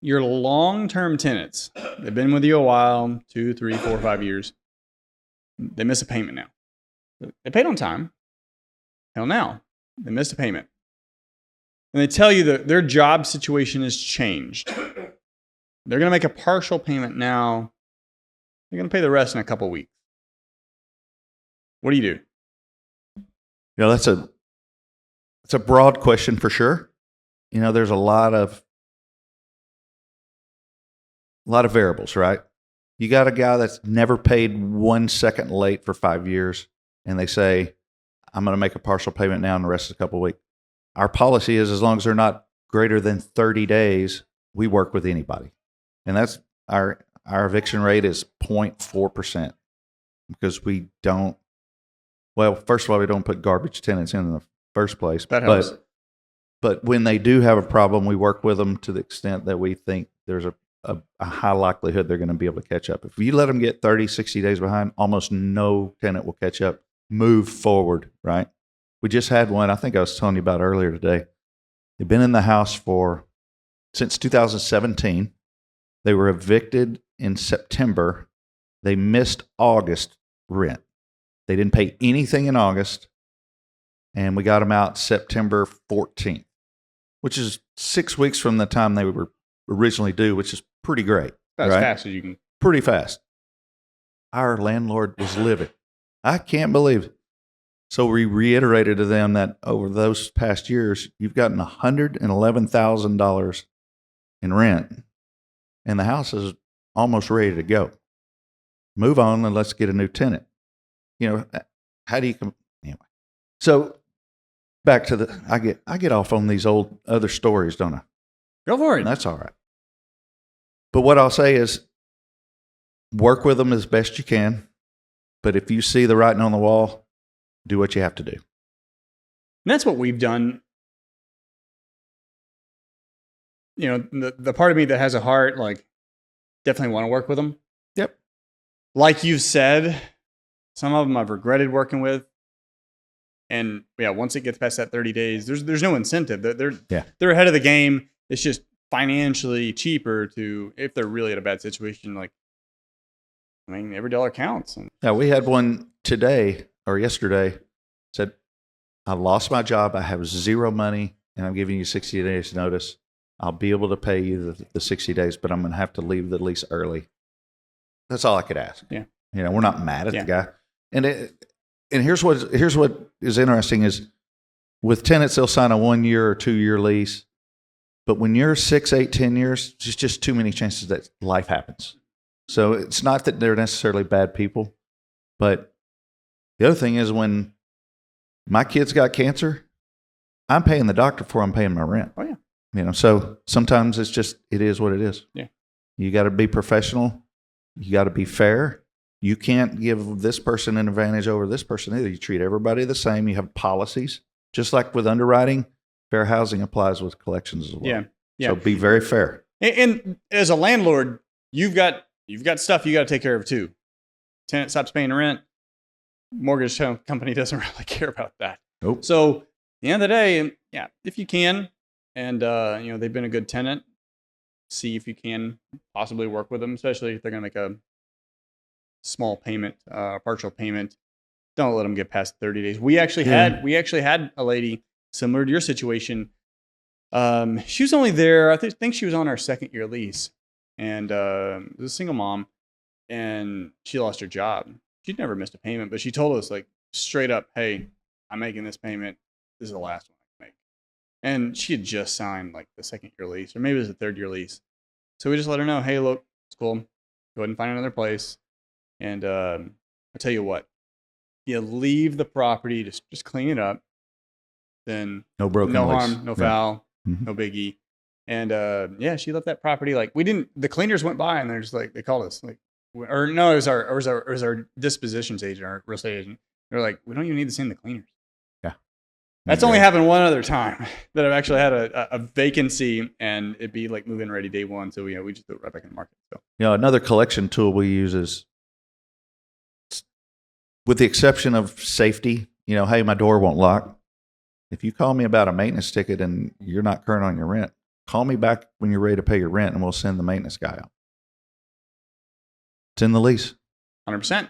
your long-term tenants, they've been with you a while, 2, 3, 4, 5 years. They miss a payment now. They paid on time. Hell now, they missed a payment. And they tell you that their job situation has changed. They're going to make a partial payment now. They're going to pay the rest in a couple weeks. What do you do? That's a broad question for sure. There's a lot of variables, right? You got a guy that's never paid 1 second late for 5 years, and they say, I'm going to make a partial payment now and the rest of a couple of weeks. Our policy is as long as they're not greater than 30 days, we work with anybody. And that's our eviction rate is 0.4% because we don't, well, first of all, we don't put garbage tenants in the first place. That helps. But when they do have a problem, we work with them to the extent that we think there's a high likelihood they're going to be able to catch up. If you let them get 30, 60 days behind, almost no tenant will catch up, move forward, right? We just had one, I think I was telling you about earlier today. They've been in the house since 2017. They were evicted in September. They missed August rent. They didn't pay anything in August, and we got them out September 14th, which is 6 weeks from the time they were originally due, which is pretty great. That's right? fast as you can. Pretty fast. Our landlord was livid. I can't believe it. So we reiterated to them that over those past years, you've gotten $111,000 in rent, and the house is almost ready to go. Move on and let's get a new tenant. How do you anyway? So back to I get off on these old other stories, don't I? Go for it. And that's all right. But what I'll say is work with them as best you can. But if you see the writing on the wall, do what you have to do. And that's what we've done. The part of me that has a heart, definitely want to work with them. Yep. Like you said, some of them I've regretted working with. And once it gets past that 30 days, there's no incentive. They're ahead of the game. It's just financially cheaper if they're really at a bad situation. Every dollar counts. Yeah, we had one today or yesterday said, I lost my job. I have zero money and I'm giving you 60 days notice. I'll be able to pay you the 60 days, but I'm going to have to leave the lease early. That's all I could ask. Yeah. We're not mad at the guy. And here's what is interesting is with tenants, they'll sign a 1 year or 2 year lease. But when you're 6, 8, 10 years, there's just too many chances that life happens. So it's not that they're necessarily bad people. But the other thing is when my kids got cancer, I'm paying the doctor before I'm paying my rent. Oh, yeah. So sometimes it is what it is. Yeah. You got to be professional. You got to be fair. You can't give this person an advantage over this person either. You treat everybody the same. You have policies. Just like with underwriting, fair housing applies with collections as well. Yeah. So be very fair. And as a landlord, you've got stuff you got to take care of too. Tenant stops paying rent. Mortgage company doesn't really care about that. Nope. So at the end of the day, if you can, and they've been a good tenant, see if you can possibly work with them, especially if they're going to make a small payment, partial payment. Don't let them get past 30 days. We actually had a lady similar to your situation. She was only there, I think she was on our second year lease, and was a single mom, and she lost her job. She'd never missed a payment, but she told us straight up, "Hey, I'm making this payment. This is the last one I can make." And she had just signed the second year lease, or maybe it was the third year lease. So we just let her know, "Hey, look, it's cool. Go ahead and find another place." And I'll tell you what, you leave the property, just clean it up. Then no broken no lease. harm, no foul, no biggie. And she left that property. The cleaners went by and they're just they called us it was our dispositions agent, our real estate agent. They're like, "We don't even need to send the cleaners." Yeah. That's only happened one other time that I've actually had a vacancy and it'd be move-in ready day one. So we just threw it right back in the market. So another collection tool we use is, with the exception of safety, hey, my door won't lock. If you call me about a maintenance ticket and you're not current on your rent, call me back when you're ready to pay your rent and we'll send the maintenance guy out. It's in the lease. 100%.